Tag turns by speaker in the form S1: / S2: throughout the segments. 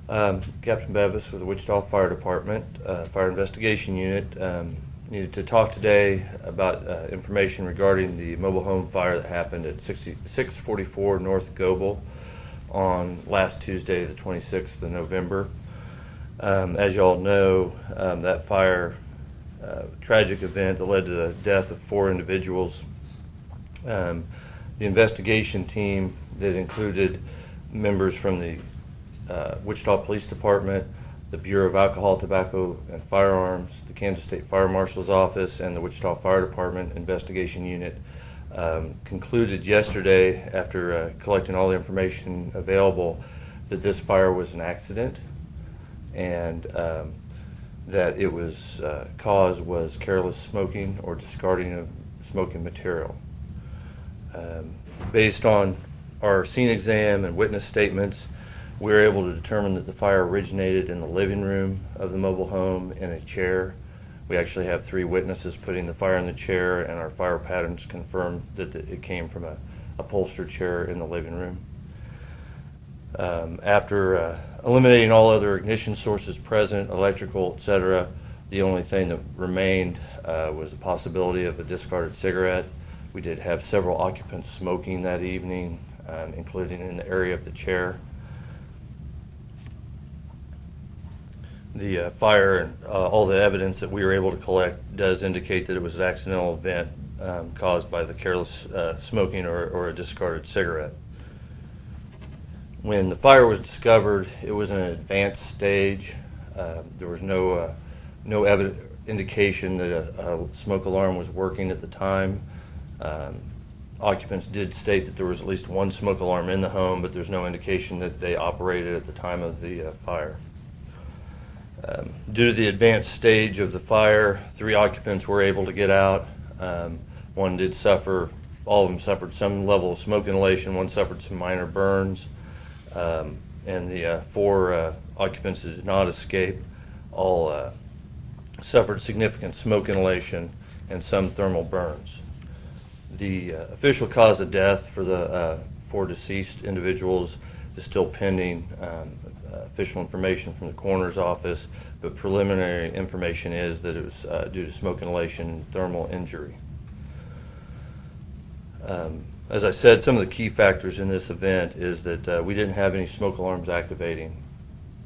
S1: Captain Bevis with the Wichita Fire Department, Fire Investigation Unit. Needed to talk today about information regarding the mobile home fire that happened at 644 North Goebel on last Tuesday, the 26th of November. As you all know, that fire, tragic event that led to the death of 4 individuals. The investigation team that included members from the Wichita Police Department, the Bureau of Alcohol, Tobacco, and Firearms, the Kansas State Fire Marshal's Office, and the Wichita Fire Department Investigation Unit concluded yesterday, after collecting all the information available, that this fire was an accident and that it was cause was careless smoking or discarding of smoking material. Based on our scene exam and witness statements, we were able to determine that the fire originated in the living room of the mobile home in a chair. We actually have 3 witnesses putting the fire in the chair, and our fire patterns confirmed that it came from a upholstered chair in the living room. After eliminating all other ignition sources present, electrical, etc., the only thing that remained was the possibility of a discarded cigarette. We did have several occupants smoking that evening, including in the area of the chair. The fire and all the evidence that we were able to collect does indicate that it was an accidental event caused by the careless smoking or a discarded cigarette. When the fire was discovered, it was in an advanced stage. There was no indication that a smoke alarm was working at the time. Occupants did state that there was at least 1 smoke alarm in the home, but there's no indication that they operated at the time of the fire. Due to the advanced stage of the fire, 3 occupants were able to get out. One did suffer, all of them suffered some level of smoke inhalation. One suffered some minor burns. And the 4 occupants that did not escape all suffered significant smoke inhalation and some thermal burns. The official cause of death for the 4 deceased individuals is still pending. Official information from the coroner's office, but preliminary information is that it was due to smoke inhalation and thermal injury. As I said, some of the key factors in this event is that we didn't have any smoke alarms activating,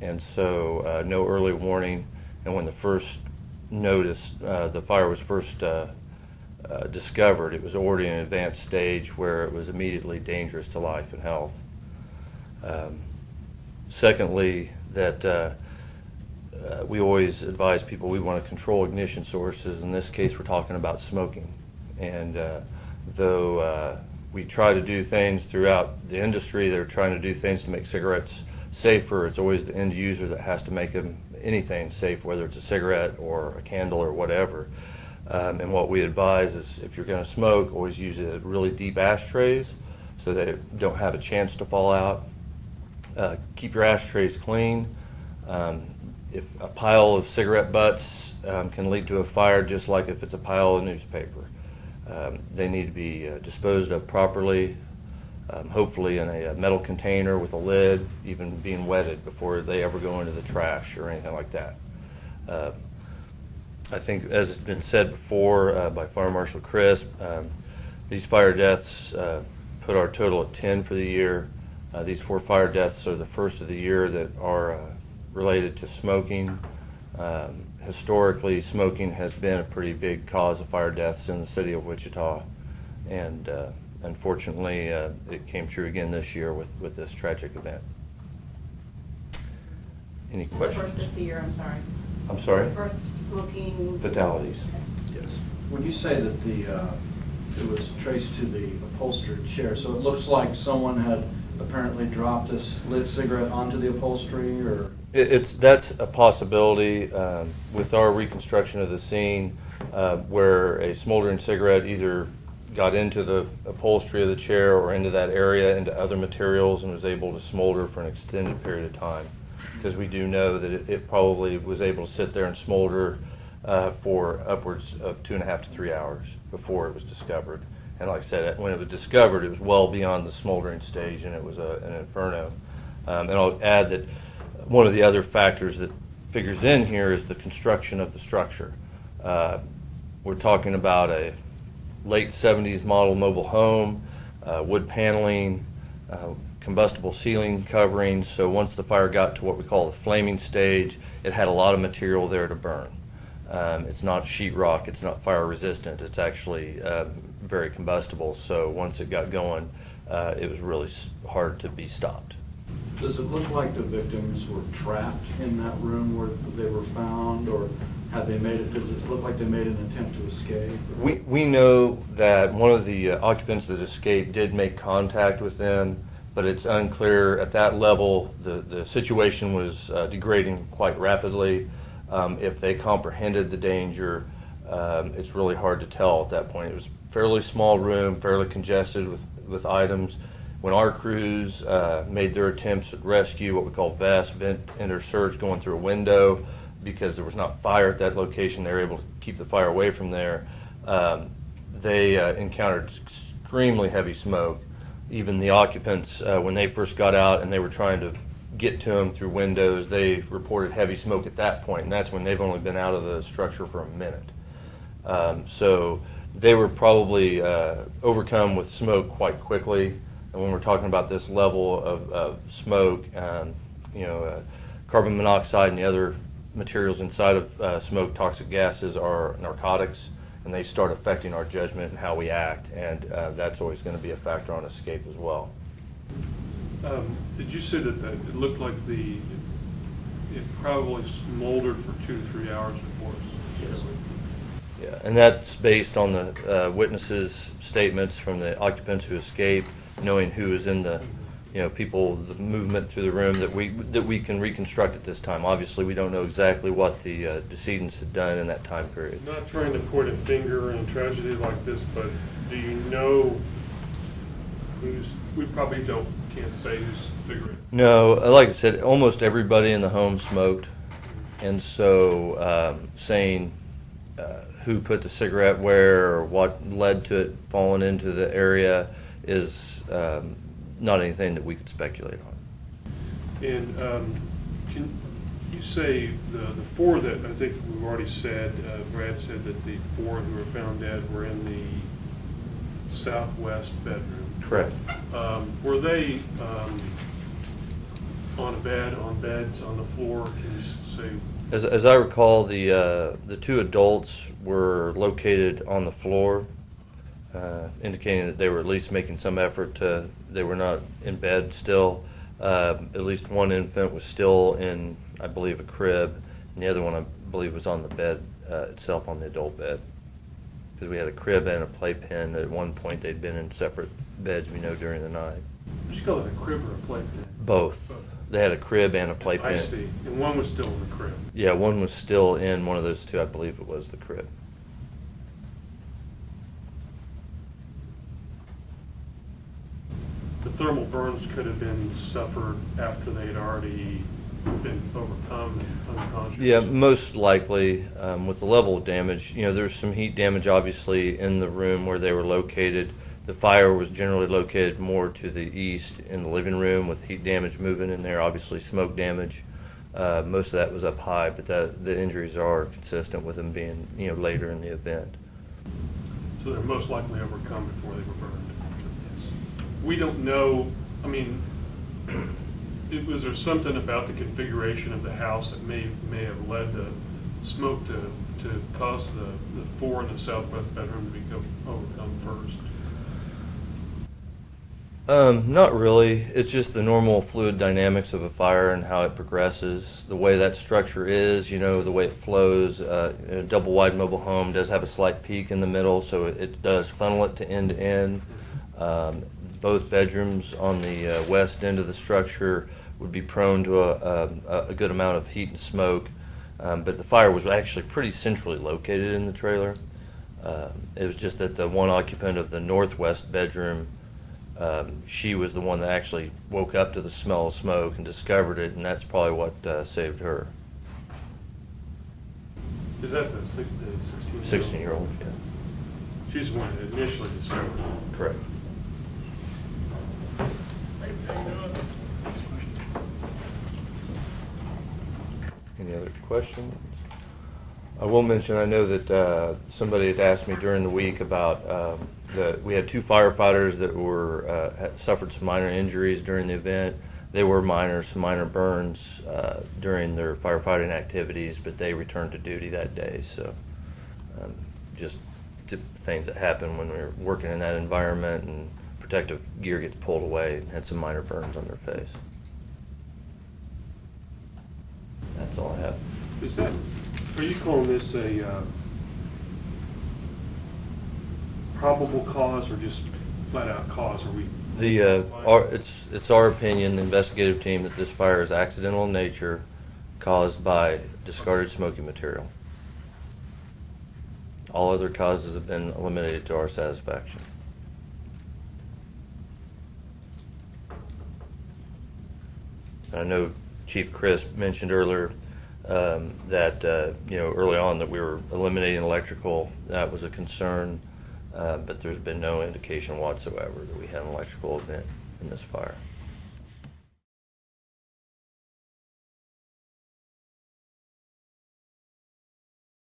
S1: and so no early warning. And when the first notice, the fire was first discovered, it was already in an advanced stage where it was immediately dangerous to life and health. Secondly, that we always advise people we want to control ignition sources. In this case, we're talking about smoking. And though we try to do things throughout the industry, they're trying to do things to make cigarettes safer, it's always the end user that has to make anything safe, whether it's a cigarette or a candle or whatever. And what we advise is, if you're going to smoke, always use really deep ashtrays so that it don't have a chance to fall out. Keep your ashtrays clean. If a pile of cigarette butts can lead to a fire, just like if it's a pile of newspaper. They need to be disposed of properly, hopefully in a metal container with a lid, even being wetted before they ever go into the trash or anything like that. I think, as has been said before by Fire Marshal Crisp, these fire deaths put our total at 10 for the year. These 4 fire deaths are the first of the year that are related to smoking. Historically, smoking has been a pretty big cause of fire deaths in the city of Wichita, and unfortunately, it came true again this year with this tragic event. Any questions?
S2: The first this year, I'm sorry.
S1: I'm sorry?
S2: First smoking
S1: Fatalities.
S2: Okay.
S1: Yes.
S3: When you say that it was traced to the upholstered chair, so it looks like someone had apparently dropped a lit cigarette onto the upholstery, or?
S1: That's a possibility. With our reconstruction of the scene, where a smoldering cigarette either got into the upholstery of the chair or into that area, into other materials, and was able to smolder for an extended period of time. Because we do know that it probably was able to sit there and smolder for upwards of 2.5 to 3 hours before it was discovered. And like I said, when it was discovered, it was well beyond the smoldering stage, and it was an inferno. And I'll add that one of the other factors that figures in here is the construction of the structure. We're talking about a late 70s model mobile home, wood paneling, combustible ceiling coverings. So once the fire got to what we call the flaming stage, it had a lot of material there to burn. It's not sheetrock, it's not fire resistant, it's actually very combustible. So once it got going, it was really hard to be stopped.
S3: Does it look like the victims were trapped in that room where they were found, or had they made it? Does it look like they made an attempt to escape?
S1: We know that one of the occupants that escaped did make contact with them, but it's unclear at that level. The situation was degrading quite rapidly. If they comprehended the danger, it's really hard to tell at that point. It was a fairly small room, fairly congested with items. When our crews made their attempts at rescue, what we call vent, enter, search, going through a window, because there was not fire at that location, they were able to keep the fire away from there. They encountered extremely heavy smoke. Even the occupants, when they first got out and they were trying to get to them through windows, they reported heavy smoke at that point, and that's when they've only been out of the structure for a minute. So they were probably overcome with smoke quite quickly. And when we're talking about this level of smoke, carbon monoxide and the other materials inside of smoke, toxic gases, are narcotics, and they start affecting our judgment and how we act, and that's always going to be a factor on escape as well.
S4: Did you say that it looked like it probably smoldered for 2 to 3 hours before?
S1: Yeah, and that's based on the witnesses' statements from the occupants who escaped, knowing who was in the people, the movement through the room that we can reconstruct at this time. Obviously, we don't know exactly what the decedents had done in that time period.
S4: Not trying to point a finger in a tragedy like this, but do you know we probably can't say whose cigarette?
S1: No, like I said, almost everybody in the home smoked, and so saying who put the cigarette where or what led to it falling into the area is not anything that we could speculate on.
S4: And can you say the 4 that I think we've already said, Brad said that the 4 who were found dead were in the southwest bedroom?
S1: Correct.
S4: Were they on a bed, on beds, on the floor? Can you say?
S1: As I recall, the 2 adults were located on the floor, indicating that they were at least making some effort to. They were not in bed still. At least one infant was still in, I believe, a crib, and the other one, I believe, was on the bed itself, on the adult bed. Because we had a crib and a playpen. At one point, they'd been in separate beds, we know, during the night.
S4: Did you call it a crib or a playpen?
S1: Both. They had a crib and a playpen.
S4: I see. And one was still in the crib.
S1: Yeah, one was still in one of those 2. I believe it was the crib.
S4: The thermal burns could have been suffered after they had already been overcome and unconscious.
S1: Yeah, most likely. With the level of damage, there's some heat damage obviously in the room where they were located. The fire was generally located more to the east in the living room, with heat damage moving in there, obviously smoke damage. Most of that was up high, but the injuries are consistent with them being later in the event.
S4: So they're most likely overcome before they were burned. We don't know, I mean, was there something about the configuration of the house that may have led the smoke to cause the 4 in the southwest bedroom to become overcome first?
S1: Not really. It's just the normal fluid dynamics of a fire and how it progresses. The way that structure is, the way it flows. A double wide mobile home does have a slight peak in the middle, so it does funnel it to end. Both bedrooms on the west end of the structure would be prone to a good amount of heat and smoke, but the fire was actually pretty centrally located in the trailer. It was just that the one occupant of the northwest bedroom, she was the one that actually woke up to the smell of smoke and discovered it, and that's probably what saved her.
S4: Is that the
S1: 16-year-old? Yeah.
S4: She's the one that initially discovered it.
S1: Correct. questions? I will mention, I know that somebody had asked me during the week about we had 2 firefighters that were had suffered some minor injuries during the event. They were some minor burns during their firefighting activities, but they returned to duty that day. So just things that happen when we're working in that environment, and protective gear gets pulled away, and had some minor burns on their face. That's all I have.
S4: Are you calling this a probable cause or just flat out cause? Are we?
S1: It's our opinion, the investigative team, that this fire is accidental in nature, caused by discarded smoking material. All other causes have been eliminated to our satisfaction. I know Chief Chris mentioned earlier that early on that we were eliminating electrical. That was a concern, but there's been no indication whatsoever that we had an electrical event in this fire.